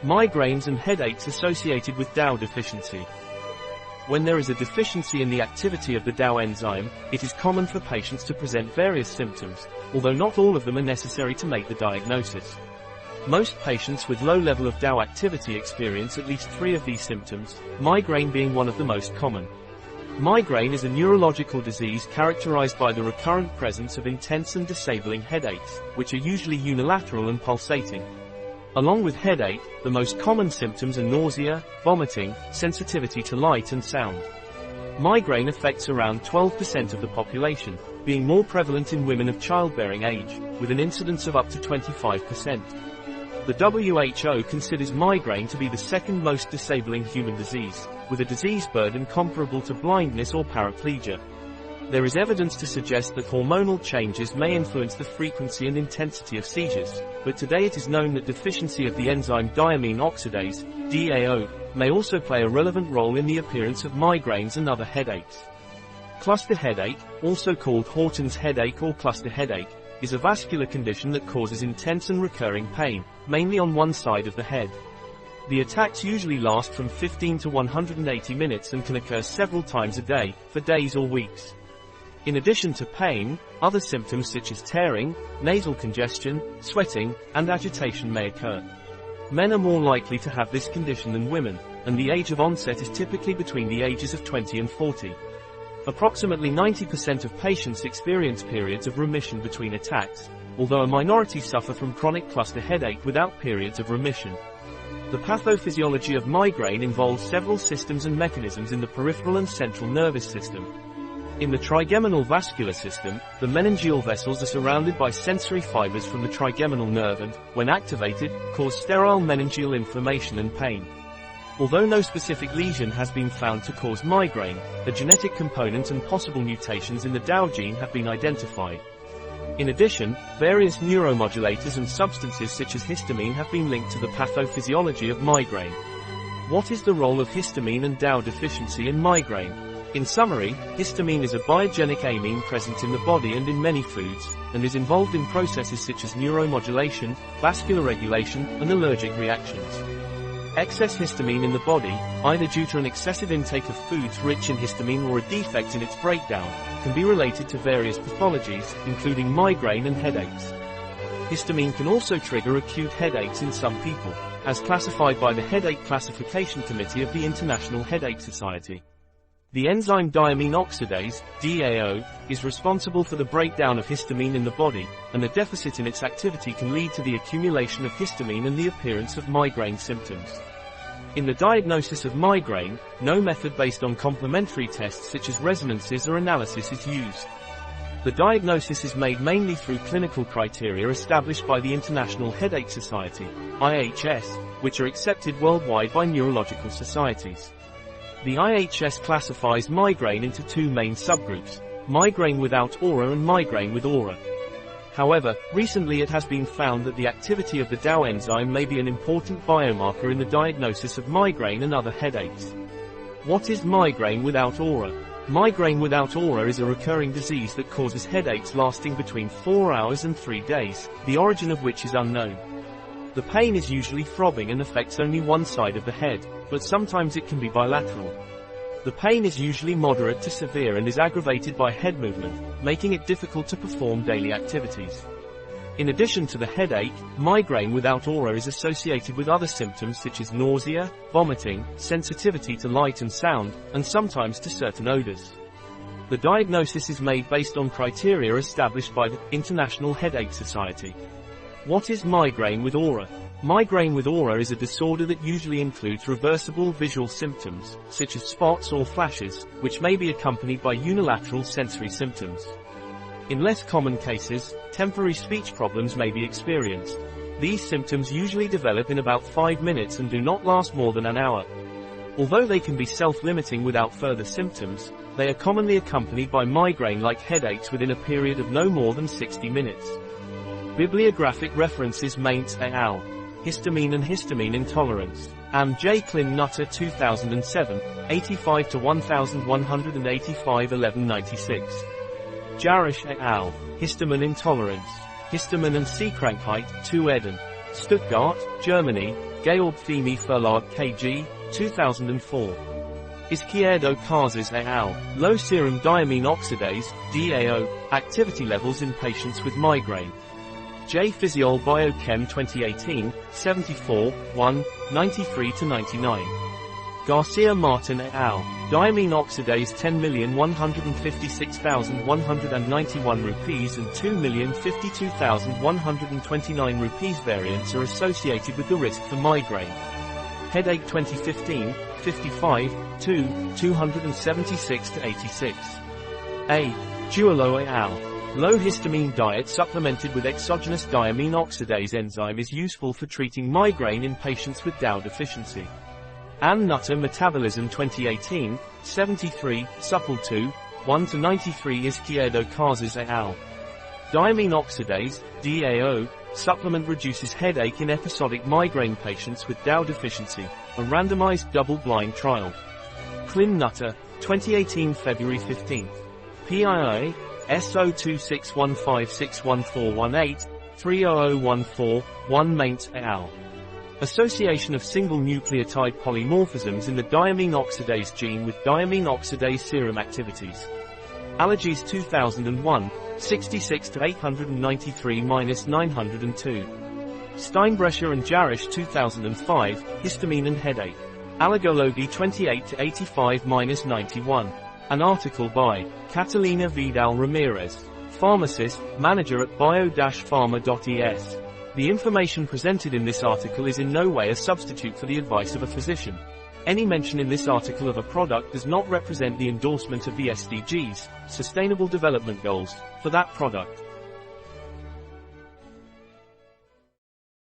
Migraines and headaches associated with DAO deficiency. When there is a deficiency in the activity of the DAO enzyme, it is common for patients to present various symptoms, although not all of them are necessary to make the diagnosis. Most patients with low level of DAO activity experience at least 3 of these symptoms, migraine being one of the most common. Migraine is a neurological disease characterized by the recurrent presence of intense and disabling headaches, which are usually unilateral and pulsating. Along with headache, the most common symptoms are nausea, vomiting, sensitivity to light and sound. Migraine affects around 12% of the population, being more prevalent in women of childbearing age, with an incidence of up to 25%. The WHO considers migraine to be the second most disabling human disease, with a disease burden comparable to blindness or paraplegia. There is evidence to suggest that hormonal changes may influence the frequency and intensity of seizures, but today it is known that deficiency of the enzyme diamine oxidase, DAO, may also play a relevant role in the appearance of migraines and other headaches. Cluster headache, also called Horton's headache or cluster headache, is a vascular condition that causes intense and recurring pain, mainly on one side of the head. The attacks usually last from 15 to 180 minutes and can occur several times a day, for days or weeks. In addition to pain, other symptoms such as tearing, nasal congestion, sweating, and agitation may occur. Men are more likely to have this condition than women, and the age of onset is typically between the ages of 20 and 40. Approximately 90% of patients experience periods of remission between attacks, although a minority suffer from chronic cluster headache without periods of remission. The pathophysiology of migraine involves several systems and mechanisms in the peripheral and central nervous system. In the trigeminal vascular system, the meningeal vessels are surrounded by sensory fibers from the trigeminal nerve and, when activated, cause sterile meningeal inflammation and pain. Although no specific lesion has been found to cause migraine, a genetic component and possible mutations in the DAO gene have been identified. In addition, various neuromodulators and substances such as histamine have been linked to the pathophysiology of migraine. What is the role of histamine and DAO deficiency in migraine? In summary, histamine is a biogenic amine present in the body and in many foods, and is involved in processes such as neuromodulation, vascular regulation, and allergic reactions. Excess histamine in the body, either due to an excessive intake of foods rich in histamine or a defect in its breakdown, can be related to various pathologies, including migraine and headaches. Histamine can also trigger acute headaches in some people, as classified by the Headache Classification Committee of the International Headache Society. The enzyme diamine oxidase, DAO, is responsible for the breakdown of histamine in the body, and a deficit in its activity can lead to the accumulation of histamine and the appearance of migraine symptoms. In the diagnosis of migraine, no method based on complementary tests such as resonances or analysis is used. The diagnosis is made mainly through clinical criteria established by the International Headache Society, IHS, which are accepted worldwide by neurological societies. The IHS classifies migraine into 2 main subgroups, migraine without aura and migraine with aura. However, recently it has been found that the activity of the DAO enzyme may be an important biomarker in the diagnosis of migraine and other headaches. What is migraine without aura? Migraine without aura is a recurring disease that causes headaches lasting between 4 hours and 3 days, the origin of which is unknown. The pain is usually throbbing and affects only one side of the head, but sometimes it can be bilateral. The pain is usually moderate to severe and is aggravated by head movement, making it difficult to perform daily activities. In addition to the headache, migraine without aura is associated with other symptoms such as nausea, vomiting, sensitivity to light and sound, and sometimes to certain odors. The diagnosis is made based on criteria established by the International Headache Society. What is migraine with aura? Migraine with aura is a disorder that usually includes reversible visual symptoms, such as spots or flashes, which may be accompanied by unilateral sensory symptoms. In less common cases, temporary speech problems may be experienced. These symptoms usually develop in about 5 minutes and do not last more than an hour. Although they can be self-limiting without further symptoms, they are commonly accompanied by migraine-like headaches within a period of no more than 60 minutes. Bibliographic references: Mainz et al. Histamine and Histamine Intolerance. Am J. Klin Nutter 2007, 85 to 1185 1196. Jarisch et al. Histamine Intolerance. Histamine and Seekrankheit, 2 eden. Stuttgart, Germany, Georg Femi Verlag KG, 2004. Izquierdo Casas et al. Low serum diamine oxidase, DAO, activity levels in patients with migraine. J. Physiol Biochem 2018, 74, 1, 93-99. Garcia Martin et al. Diamine oxidase 10,156,191 rupees and 2,052,129 rupees variants are associated with the risk for migraine. Headache 2015, 55, 2, 276-86. A. Duolo et al. Low histamine diet supplemented with exogenous diamine oxidase enzyme is useful for treating migraine in patients with DAO deficiency. Ann Nutter Metabolism 2018, 73, Supple 2, 1-93 Izquierdo Casas et al. Diamine oxidase, DAO, supplement reduces headache in episodic migraine patients with DAO deficiency, a randomized double-blind trial. Klin Nutter, 2018 February 15. PII, S0261561418, 30014, 1 Maintz et al. Association of single nucleotide polymorphisms in the diamine oxidase gene with diamine oxidase serum activities. Allergies 2001, 66-893-902. Steinbrecher and Jarisch 2005, Histamine and Headache. Allergology 28-85-91. An article by Catalina Vidal Ramirez, pharmacist, manager at bio-pharma.es. The information presented in this article is in no way a substitute for the advice of a physician. Any mention in this article of a product does not represent the endorsement of the SDGs, Sustainable Development Goals, for that product.